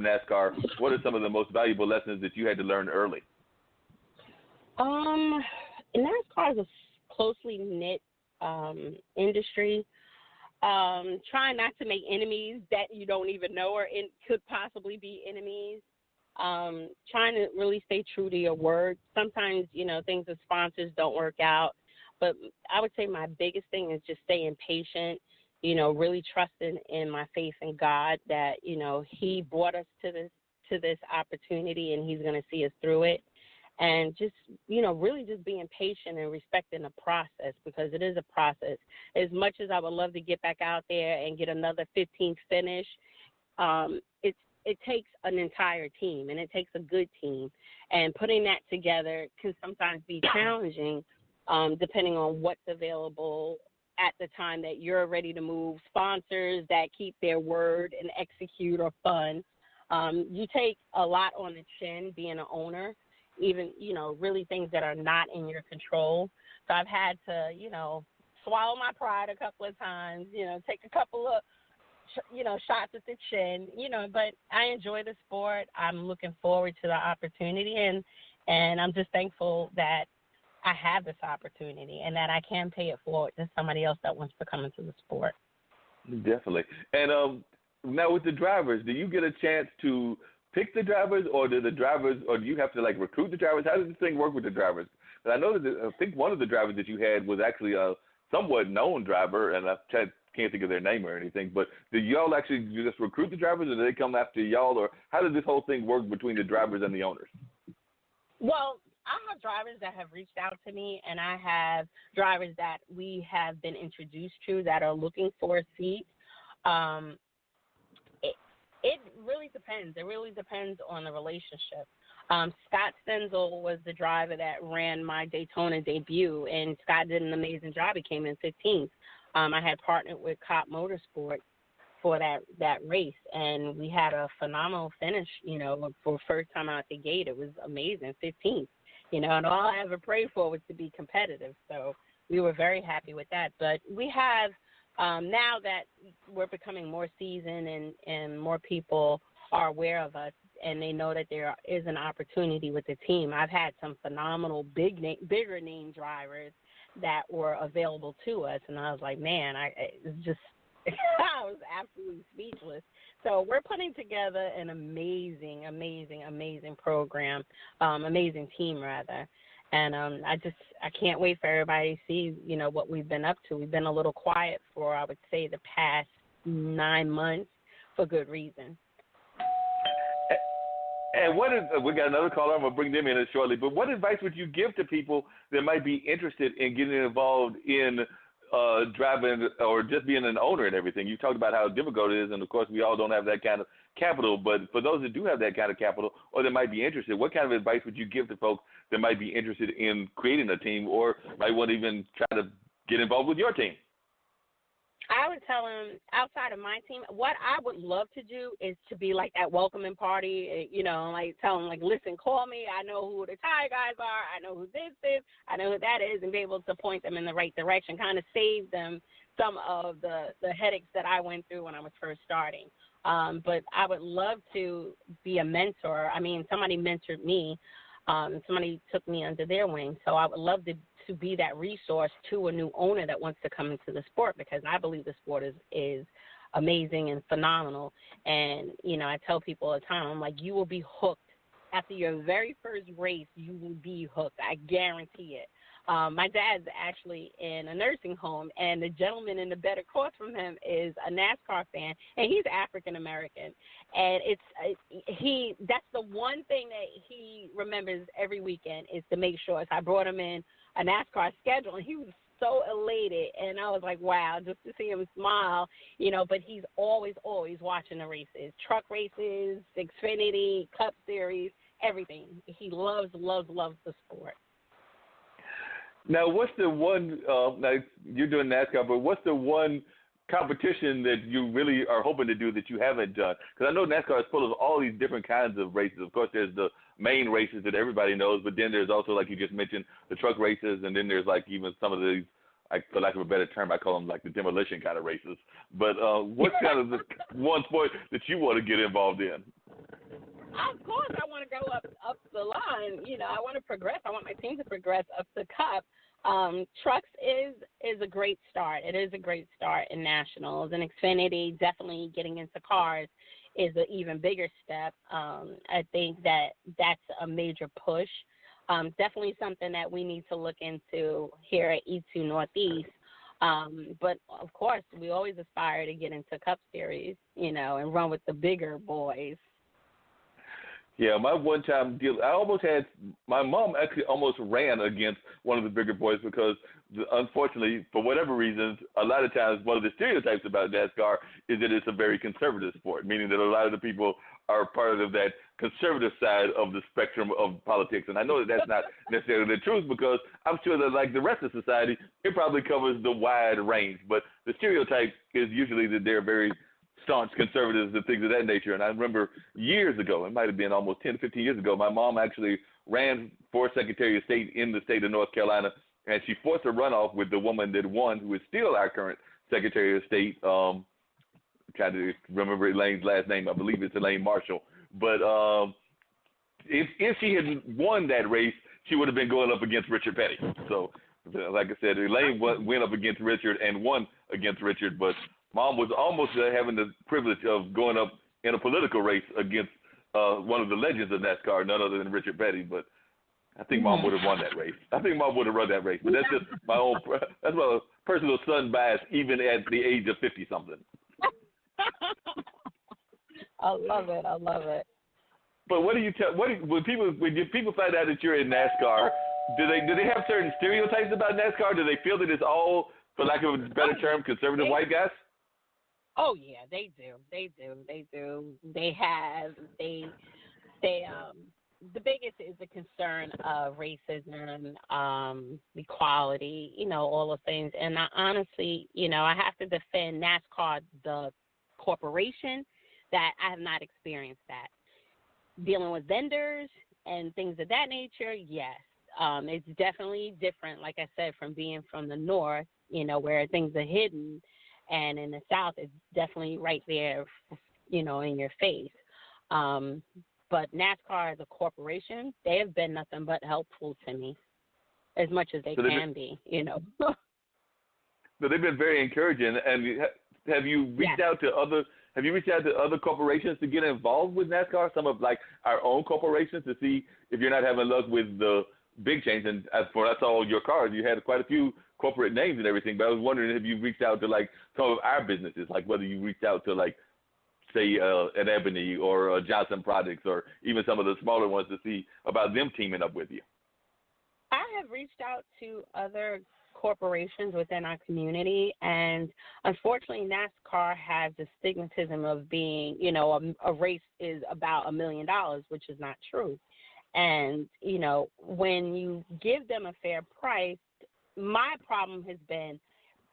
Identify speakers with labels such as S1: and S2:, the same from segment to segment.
S1: NASCAR, what are some of the most valuable lessons that you had to learn early?
S2: NASCAR is a closely knit industry. Trying not to make enemies that you don't even know or could possibly be enemies. Trying to really stay true to your word. Sometimes, things with sponsors don't work out. But I would say my biggest thing is just staying patient, really trusting in my faith in God that, he brought us to this opportunity and he's going to see us through it. And just, really just being patient and respecting the process, because it is a process. As much as I would love to get back out there and get another 15th finish, it takes an entire team, and it takes a good team. And putting that together can sometimes be challenging, depending on what's available at the time that you're ready to move. Sponsors that keep their word and execute are fun. You take a lot on the chin being an owner, even, really things that are not in your control. So I've had to, swallow my pride a couple of times, take a couple of, shots at the chin, but I enjoy the sport. I'm looking forward to the opportunity, and I'm just thankful that I have this opportunity and that I can pay it forward to somebody else that wants to come into the sport.
S1: Definitely. And now with the drivers, do you get a chance to pick the drivers, or do you have to recruit the drivers? How does this thing work with the drivers? Because I know that I think one of the drivers that you had was actually a somewhat known driver, and I can't think of their name or anything. But do y'all actually just recruit the drivers, or do they come after y'all, or how does this whole thing work between the drivers and the owners?
S2: Well, I have drivers that have reached out to me, and I have drivers that we have been introduced to that are looking for a seat. It really depends. It really depends on the relationship. Scott Stenzel was the driver that ran my Daytona debut, and Scott did an amazing job. He came in 15th. I had partnered with Cop Motorsport for that race, and we had a phenomenal finish, for first time out the gate. It was amazing, 15th, and all I ever prayed for was to be competitive. So we were very happy with that. But we have, now that we're becoming more seasoned and more people are aware of us and they know that there is an opportunity with the team, I've had some phenomenal bigger name drivers that were available to us, and I was like, man, I was absolutely speechless. So we're putting together an amazing program, amazing team rather. And I can't wait for everybody to see, what we've been up to. We've been a little quiet for, I would say, the past 9 months for good reason.
S1: And we got another caller. I'm going to bring them in shortly. But what advice would you give to people that might be interested in getting involved in driving or just being an owner and everything? You talked about how difficult it is, and, of course, we all don't have that kind of capital. But for those that do have that kind of capital or that might be interested, what kind of advice would you give to folks that might be interested in creating a team or might want to even try to get involved with your team?
S2: I would tell them, outside of my team, what I would love to do is to be like that welcoming party, tell them, listen, call me. I know who the tire guys are. I know who this is. I know who that is, and be able to point them in the right direction, kind of save them some of the headaches that I went through when I was first starting. But I would love to be a mentor. I mean, somebody mentored me. Somebody took me under their wing. So I would love to be that resource to a new owner that wants to come into the sport, because I believe the sport is amazing and phenomenal. And, I tell people all the time, I'm like, you will be hooked. After your very first race, you will be hooked. I guarantee it. My dad's actually in a nursing home, and the gentleman in the bed across from him is a NASCAR fan, and he's African American. And that's the one thing that he remembers every weekend is to make sure. So I brought him in a NASCAR schedule, and he was so elated, and I was like, wow, just to see him smile, but he's always watching the races, truck races, Xfinity, Cup Series, everything. He loves the sport.
S1: Now, what's the one, now you're doing NASCAR, but what's the one competition that you really are hoping to do that you haven't done? Because I know NASCAR is full of all these different kinds of races. Of course, there's the main races that everybody knows, but then there's also, like you just mentioned, the truck races, and then there's even some of these for lack of a better term, I call them like the demolition kind of races. But what's kind of the one sport that you want to get involved in?
S2: Of course, I want to go up the line. You know, I want to progress. I want my team to progress up the cup. Trucks is a great start. It is a great start in nationals. And Xfinity, definitely getting into cars is an even bigger step. I think that's a major push. Definitely something that we need to look into here at E2 Northeast. But, of course, we always aspire to get into Cup Series, you know, and run with the bigger boys.
S1: Yeah, my one-time deal, my mom actually almost ran against one of the bigger boys because, unfortunately, for whatever reasons, a lot of times one of the stereotypes about NASCAR is that it's a very conservative sport, meaning that a lot of the people are part of that conservative side of the spectrum of politics. And I know that that's not necessarily the truth because I'm sure that, like the rest of society, it probably covers the wide range. But the stereotype is usually that they're very staunch conservatives and things of that nature. And I remember years ago, it might have been almost 10 to 15 years ago, my mom actually ran for Secretary of State in the state of North Carolina, and she forced a runoff with the woman that won, who is still our current Secretary of State. Trying to remember Elaine's last name. I believe it's Elaine Marshall. But if she had won that race, she would have been going up against Richard Petty. So, like I said, Elaine went up against Richard and won against Richard, but Mom was almost having the privilege of going up in a political race against one of the legends of NASCAR, none other than Richard Petty. But I think Mom would have won that race. I think Mom would have run that race. But that's just that's my personal son bias, even at the age of 50-something.
S2: I love it. I love it.
S1: But what do you tell? When people find out that you're in NASCAR, do they have certain stereotypes about NASCAR? Do they feel that it's all, for lack of a better term, conservative white guys?
S2: Oh yeah, they do. The biggest is the concern of racism, equality, you know, all those things. And I honestly, you know, I have to defend NASCAR, the corporation, that I have not experienced that. Dealing with vendors and things of that nature, yes. It's definitely different, like I said, from being from the north, you know, where things are hidden. And in the South, it's definitely right there, you know, in your face. But NASCAR as a corporation, they have been nothing but helpful to me, as much as they can be, you know.
S1: So they've been very encouraging. And have you reached out to other corporations to get involved with NASCAR? Some of like our own corporations, to see if you're not having luck with the big chains. And as for I saw your cars, you had quite a few corporate names and everything. But I was wondering if you reached out to like some of our businesses, like whether you reached out to like, say, an Ebony or Johnson Products, or even some of the smaller ones, to see about them teaming up with you.
S2: I have reached out to other corporations within our community, and unfortunately NASCAR has the stigmatism of being, you know, a race is about $1 million, which is not true. And, you know, when you give them a fair price, my problem has been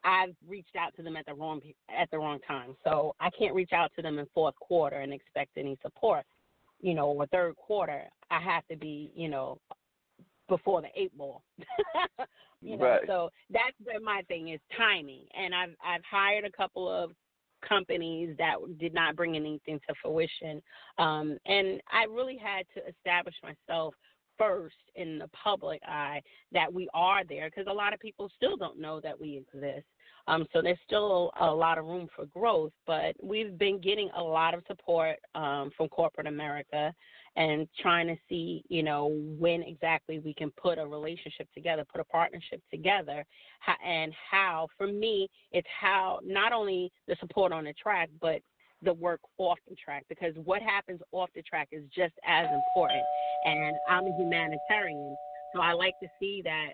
S2: I've reached out to them at the wrong time. So I can't reach out to them in fourth quarter and expect any support, you know, or third quarter. I have to be, you know, before the 8 ball. You know,
S1: right.
S2: So that's where my thing is, timing. And I've hired a couple of companies that did not bring anything to fruition. And I really had to establish myself first in the public eye that we are there, because a lot of people still don't know that we exist. So there's still a lot of room for growth, but we've been getting a lot of support from corporate America and trying to see, you know, when exactly we can put a relationship together, put a partnership together, and how, for me, it's how not only the support on the track, but the work off the track, because what happens off the track is just as important. And I'm a humanitarian, so I like to see that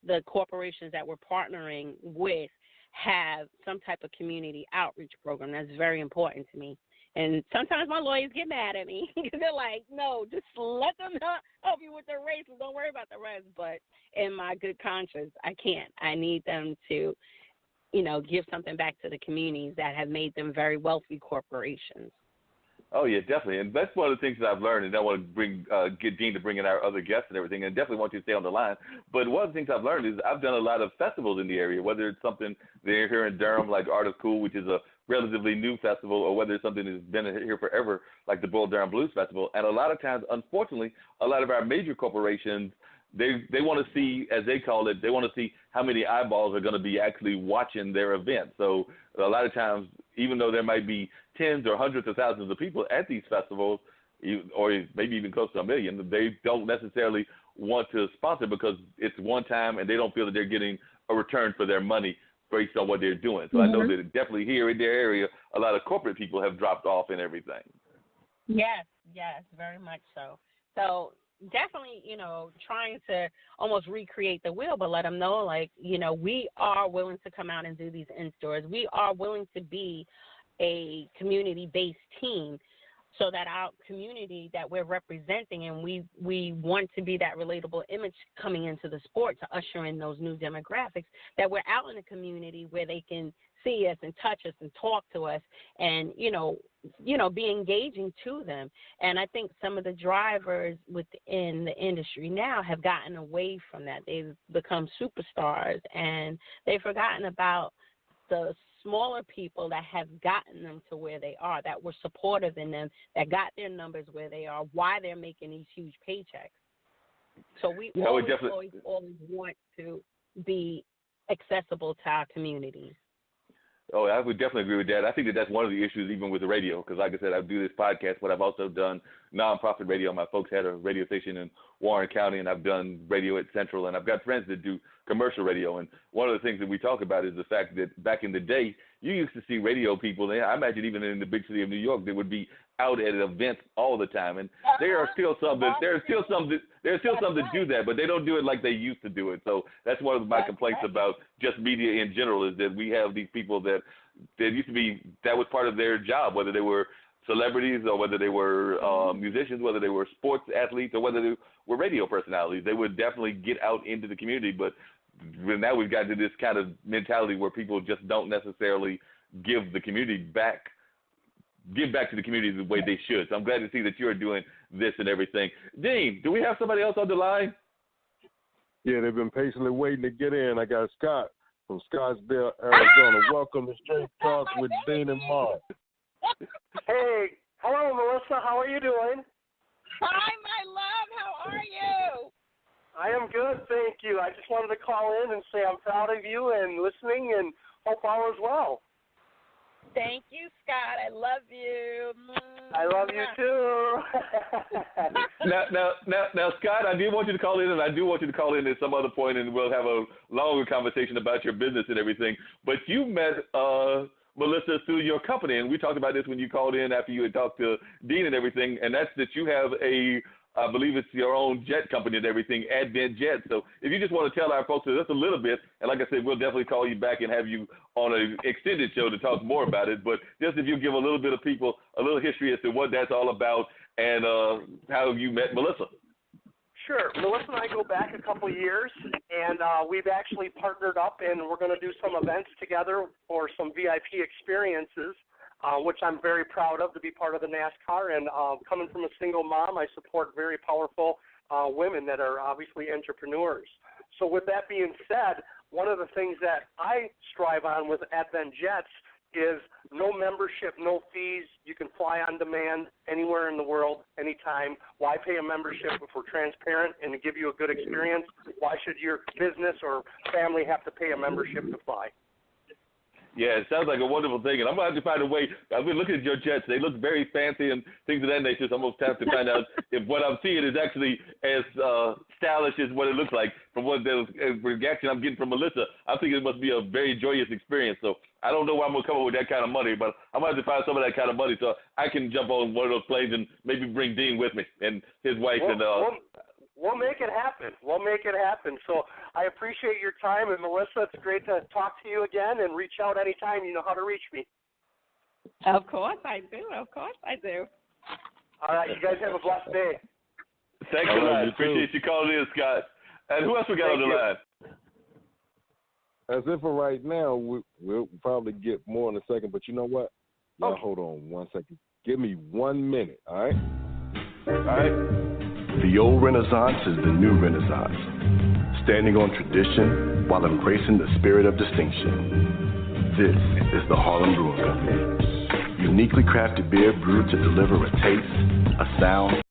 S2: the corporations that we're partnering with have some type of community outreach program. That's very important to me. And sometimes my lawyers get mad at me because they're like, no, just let them help you with their races. Don't worry about the rest. But in my good conscience, I can't. I need them to, you know, give something back to the communities that have made them very wealthy corporations.
S1: Oh yeah, definitely, and that's one of the things that I've learned. And I want to get Dean to bring in our other guests and everything, and definitely want you to stay on the line. But one of the things I've learned is I've done a lot of festivals in the area, whether it's something there here in Durham, like Art is Cool, which is a relatively new festival, or whether it's something that's been here forever, like the Bull Durham Blues Festival. And a lot of times, unfortunately, a lot of our major corporations, they want to see, as they call it, they want to see how many eyeballs are going to be actually watching their event. So a lot of times, even though there might be tens or hundreds of thousands of people at these festivals, or maybe even close to 1 million, they don't necessarily want to sponsor because it's one time and they don't feel that they're getting a return for their money based on what they're doing. So I know that definitely here in their area, a lot of corporate people have dropped off and everything.
S2: Yes, very much so. So definitely, trying to almost recreate the wheel, but let them know, like, we are willing to come out and do these in-stores. We are willing to be a community-based team so that our community that we're representing, and we want to be that relatable image coming into the sport to usher in those new demographics, that we're out in the community where they can see us and touch us and talk to us and, be engaging to them. And I think some of the drivers within the industry now have gotten away from that. They've become superstars, and they've forgotten about the smaller people that have gotten them to where they are, that were supportive in them, that got their numbers where they are, why they're making these huge paychecks. So we always want to be accessible to our communities.
S1: Oh, I would definitely agree with that. I think that that's one of the issues even with the radio, because like I said, I do this podcast, but I've also done nonprofit radio. My folks had a radio station in Warren County, and I've done radio at Central, and I've got friends that do commercial radio. And one of the things that we talk about is the fact that back in the day, you used to see radio people, and I imagine even in the big city of New York, they would be out at events all the time. And there are still some that do that, but they don't do it like they used to do it. So that's one of my complaints about just media in general, is that we have these people that used to be, that was part of their job, whether they were celebrities or whether they were musicians, whether they were sports athletes or whether they were radio personalities. They would definitely get out into the community, but now we've got to this kind of mentality where people just don't necessarily give back to the community the way they should. So I'm glad to see that you're doing this and everything. Dean, do we have somebody else on the line?
S3: Yeah, they've been patiently waiting to get in. I got Scott from Scottsdale, Arizona. Welcome to Straight Talks with Dean and Mark.
S4: Hey, hello, Melissa. How are you doing?
S2: Hi, my love. How are you?
S4: I am good, thank you. I just wanted to call in and say I'm proud of you and listening, and hope all is well.
S2: Thank you, Scott. I love you.
S4: I love you too.
S1: now, Scott, I do want you to call in, and I do want you to call in at some other point, and we'll have a longer conversation about your business and everything. But you met Melissa through your company, and we talked about this when you called in after you had talked to Dean and everything, and that's that you have I believe it's your own jet company and everything, Advent Jet. So if you just want to tell our folks just a little bit, and like I said, we'll definitely call you back and have you on an extended show to talk more about it. But just if you give a little bit of people a little history as to what that's all about and how you met Melissa.
S4: Sure. Melissa and I go back a couple years, and we've actually partnered up, and we're going to do some events together for some VIP experiences. Which I'm very proud of, to be part of the Nascar. And coming from a single mom, I support very powerful women that are obviously entrepreneurs. So with that being said, one of the things that I strive on with Advent Jets is no membership, no fees. You can fly on demand anywhere in the world, anytime. Why pay a membership if we're transparent and to give you a good experience? Why should your business or family have to pay a membership to fly?
S1: Yeah, it sounds like a wonderful thing, and I'm going to have to find a way. I've been looking at your jets. They look very fancy and things of that nature, so I'm going to have to find out if what I'm seeing is actually as stylish as what it looks like from what the reaction I'm getting from Melissa. I'm thinking it must be a very joyous experience, so I don't know where I'm going to come up with that kind of money, but I'm going to have to find some of that kind of money so I can jump on one of those planes and maybe bring Dean with me and his wife.
S4: We'll make it happen. So I appreciate your time. And, Melissa, it's great to talk to you again, and reach out anytime. You know how to reach me.
S2: Of course I do.
S4: All right. You guys have a blessed day.
S1: Thanks a lot. Appreciate you calling in, Scott. And who else we got on the line?
S3: As if for right now, we'll probably get more in a second. But you know what? Y'all hold on 1 second. Give me 1 minute, all right? All right?
S5: The old Renaissance is the new Renaissance, standing on tradition while embracing the spirit of distinction. This is the Harlem Brewing Company. Uniquely crafted beer brewed to deliver a taste, a sound,